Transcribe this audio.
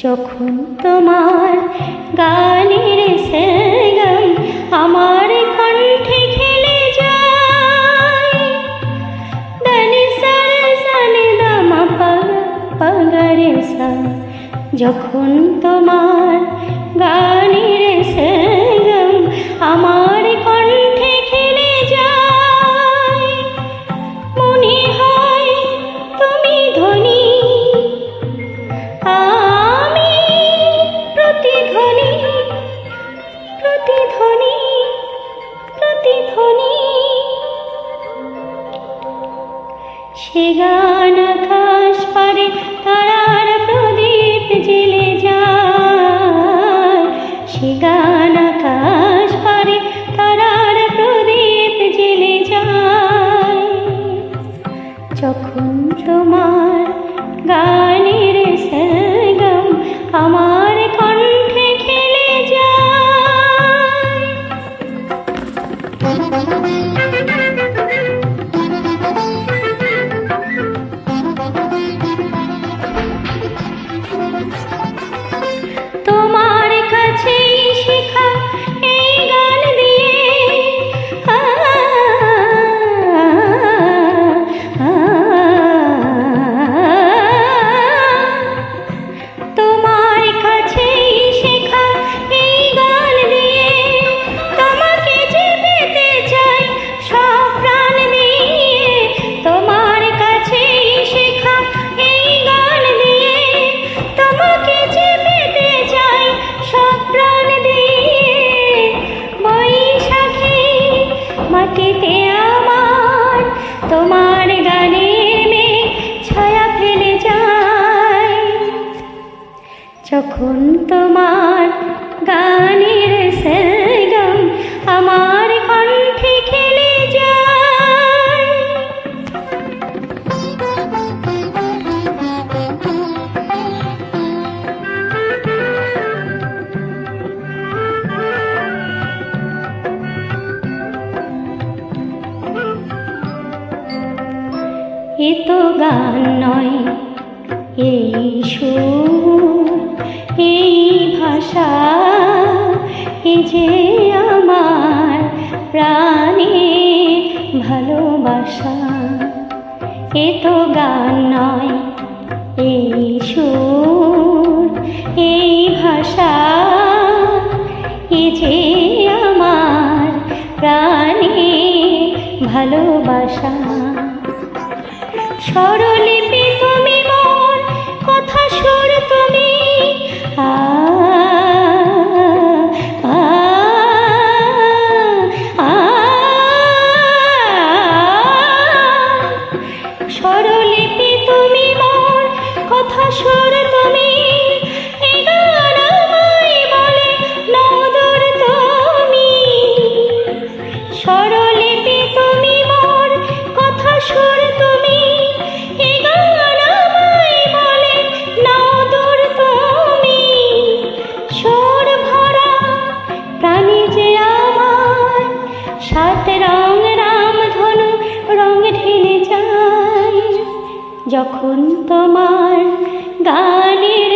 যখন তোমার গানের সরগম আমার কণ্ঠে খেলে যায়, দানি সা সানি দা মা পা পা গা রে সা। যখন তোমার গানের সরগম আমার কণ্ঠে খেলে যায়, মনে হয় তুমি ধ্বনি, আমি প্রতিধ্বনি, প্রতিধ্বনি, প্রতিধ্বনি। সে গান আকাশ পারে তারার প্রদীপ জ্বেলে যায়, সে গান আকাশ পারে তারার প্রদীপ জ্বেলে যায়। যখন তোমার গানের সরগম আমার কণ্ঠে খেলে যায়। তোমার কাছেই শেখা এই গান দিয়ে তোমার কাছেই শেখা এই গান দিয়ে তোমাকে যে পেতে চাই সব প্রাণ দিয়ে। তোমার কাছেই শেখা এই গান দিয়ে তোমাকে যে পেতে চাই সব প্রাণ দিয়ে। বৈশাখী মাটিতে আমার তোমার গানে মেঘ ছায়া ফেলে যায়। যখন তোমার গানের সরগম আমার কণ্ঠে খেলে যায়। এ তো গান নয়, এই সুর, এই ভাষা, এ যে আমার প্রাণের ভালোবাসা। এ তো গান নয়, এই সুর, এই ভাষা, এ যে আমার প্রাণের ভালোবাসা। স্বরলিপি তুমি মোর, কথা সুর তুমি, আ আ আ। স্বরলিপি তুমি মোর, কথা সুর তুমি, এ গান আমায় বলে নদর তুমি। স্বরলিপি তুমি মোর, কথা সুর তুমি, এ গান আমায় বলে নদর তুমি। সুর ভরা প্রাণী যে আমার, সাত রং রামধনু রং ঢেলে যায়। যখন তোমার গানের